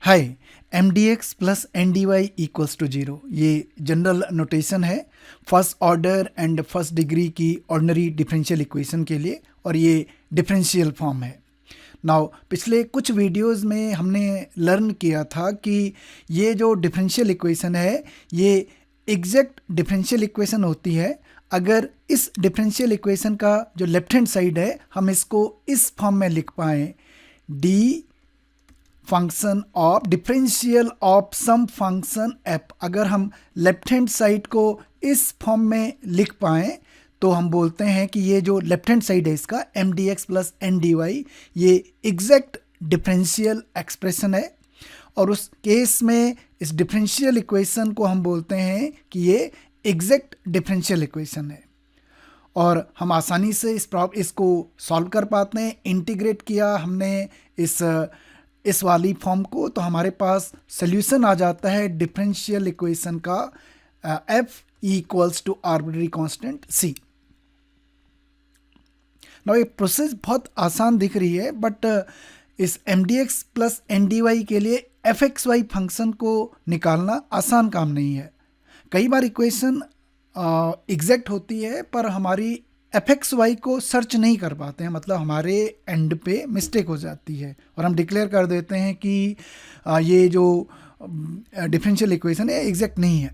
Hi, M D X plus N D Y equals to zero, ये general notation है first order and first degree की ordinary differential equation के लिए, और ये डिफरेंशियल फॉर्म है। नाउ पिछले कुछ वीडियोस में हमने लर्न किया था कि ये जो डिफरेंशियल इक्वेशन है ये एग्जैक्ट डिफरेंशियल इक्वेशन होती है अगर इस डिफरेंशियल इक्वेशन का जो लेफ्ट हैंड साइड है हम इसको इस फॉर्म में लिख पाएँ, D function of differential of some function F. अगर हम लेफ्ट हैंड साइड को इस फॉर्म में लिख पाएँ तो हम बोलते हैं कि ये जो लेफ्ट हैंड साइड है इसका M D X plus N D Y ये एग्जैक्ट डिफरेंशियल एक्सप्रेशन है, और उस केस में इस डिफरेंशियल इक्वेशन को हम बोलते हैं कि ये एग्जैक्ट डिफरेंशियल इक्वेशन है। और हम आसानी से इसको सॉल्व कर पाते हैं। इंटीग्रेट किया हमने इस वाली फॉर्म को तो हमारे पास सोल्यूशन आ जाता है डिफरेंशियल इक्वेशन का f equals to arbitrary constant c। Now ये प्रोसेस बहुत आसान दिख रही है, बट इस M D X plus N D Y के लिए एफ एक्स वाई फंक्शन को निकालना आसान काम नहीं है। कई बार इक्वेशन एग्जैक्ट होती है पर हमारी एफ एक्स वाई को सर्च नहीं कर पाते हैं, मतलब हमारे एंड पे मिस्टेक हो जाती है और हम डिक्लेयर कर देते हैं कि ये जो डिफरेंशियल इक्वेशन है एग्जैक्ट नहीं है।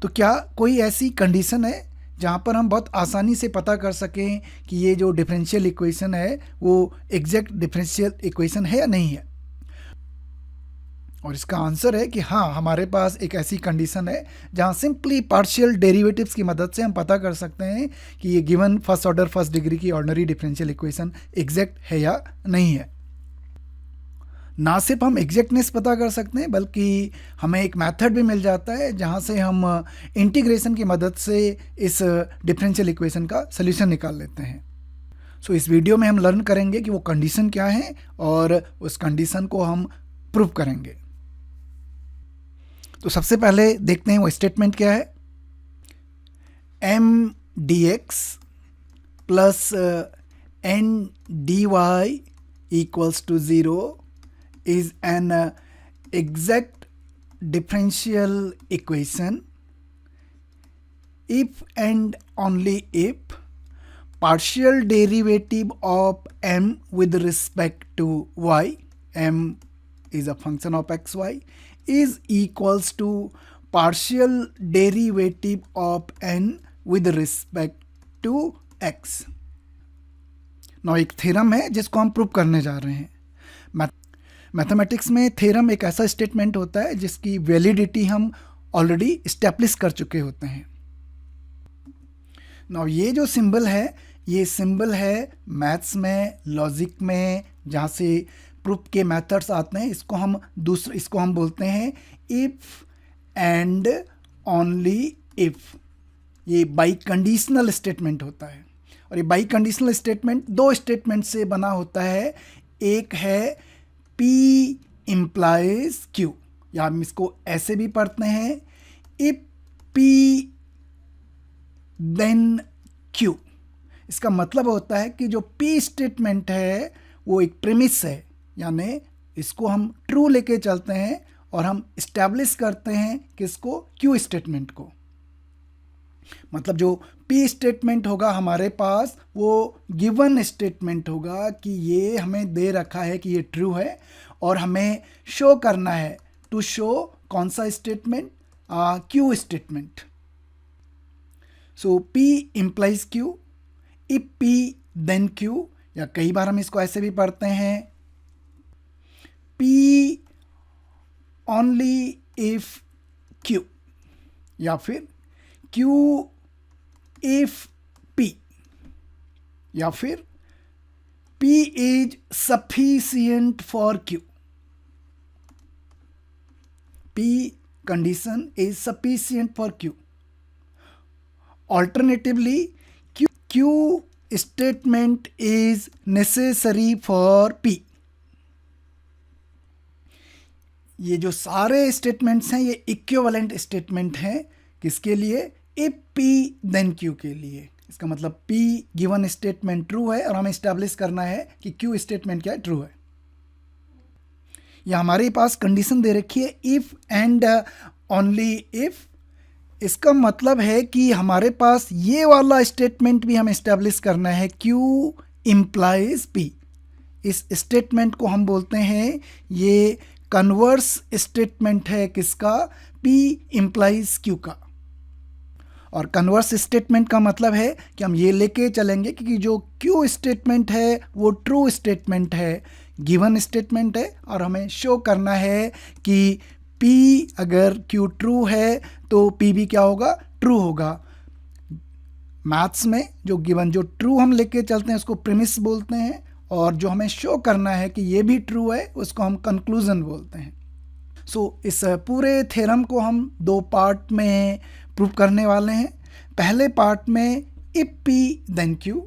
तो क्या कोई ऐसी कंडीशन है जहाँ पर हम बहुत आसानी से पता कर सकें कि ये जो डिफरेंशियल इक्वेशन है वो एग्जैक्ट डिफरेंशियल इक्वेशन है या नहीं है? और इसका आंसर है कि हाँ, हमारे पास एक ऐसी कंडीशन है जहाँ सिंपली पार्शियल डेरिवेटिव्स की मदद से हम पता कर सकते हैं कि ये given first order first degree की ऑर्डिनरी डिफरेंशियल इक्वेशन एग्जैक्ट है या नहीं है। ना सिर्फ हम एग्जैक्टनेस पता कर सकते हैं बल्कि हमें एक मेथड भी मिल जाता है जहाँ से हम इंटीग्रेशन की मदद से इस डिफरेंशियल इक्वेशन का सोल्यूशन निकाल लेते हैं। सो इस वीडियो में हम लर्न करेंगे कि वो कंडीशन क्या है और उस कंडीशन को हम प्रूव करेंगे। तो सबसे पहले देखते हैं वो स्टेटमेंट क्या है। M D X plus N D Y equals to zero is an exact differential equation if and only if partial derivative of m with respect to y, m is a function of xy, is equals to partial derivative of n with respect to x। now एक theorem है जिसको हम prove करने जा रहे हैं। Mathematics में theorem एक ऐसा स्टेटमेंट होता है जिसकी वैलिडिटी हम ऑलरेडी इस्टेब्लिश कर चुके होते हैं। नाउ ये जो सिंबल है ये सिंबल है मैथ्स में, लॉजिक में, जहाँ से प्रूफ के मेथड्स आते हैं। इसको हम बोलते हैं इफ एंड ओनली इफ। ये बाई कंडीशनल स्टेटमेंट होता है, और ये बाई कंडीशनल स्टेटमेंट दो स्टेटमेंट से बना होता है। एक है P implies Q, या हम इसको ऐसे भी पढ़ते हैं if P then Q। इसका मतलब होता है कि जो P स्टेटमेंट है वो एक प्रीमिस है, यानी इसको हम ट्रू लेके चलते हैं और हम इस्टेब्लिश करते हैं किसको, Q स्टेटमेंट को। मतलब जो P स्टेटमेंट होगा हमारे पास वो गिवन स्टेटमेंट होगा कि ये हमें दे रखा है कि ये ट्रू है, और हमें शो करना है, टू शो कौन सा statement, Q statement. So P implies Q, if P then Q, या कई बार हम इसको ऐसे भी पढ़ते हैं P only if Q, या फिर Q if P, या फिर P is sufficient for Q। P condition is sufficient for Q। Alternatively, Q statement is necessary for P। ये जो सारे स्टेटमेंट्स हैं ये इक्विवेलेंट स्टेटमेंट हैं किसके लिए, इफ P then Q के लिए। इसका मतलब P गिवन स्टेटमेंट ट्रू है और हमें इस्टेब्लिश करना है कि Q स्टेटमेंट क्या है, ट्रू है। या हमारे पास कंडीशन दे रखी है इफ़ एंड ओनली इफ़। इसका मतलब है कि हमारे पास ये वाला स्टेटमेंट भी हमें इस्टेब्लिश करना है, Q इम्प्लाइज P। इस स्टेटमेंट को हम बोलते हैं, ये कन्वर्स स्टेटमेंट है किसका, P इम्प्लाइज Q का। और कन्वर्स स्टेटमेंट का मतलब है कि हम ये लेके चलेंगे कि जो Q स्टेटमेंट है वो ट्रू स्टेटमेंट है, गिवन स्टेटमेंट है, और हमें शो करना है कि P अगर Q ट्रू है तो P भी क्या होगा, ट्रू होगा। मैथ्स में जो गिवन जो ट्रू हम लेके चलते हैं उसको प्रीमिस बोलते हैं, और जो हमें शो करना है कि ये भी ट्रू है उसको हम कंक्लूजन बोलते हैं। इस पूरे थ्योरम को हम दो पार्ट में प्रूव करने वाले हैं। पहले पार्ट में इफ P देन Q,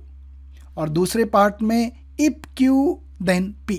और दूसरे पार्ट में इफ Q देन P।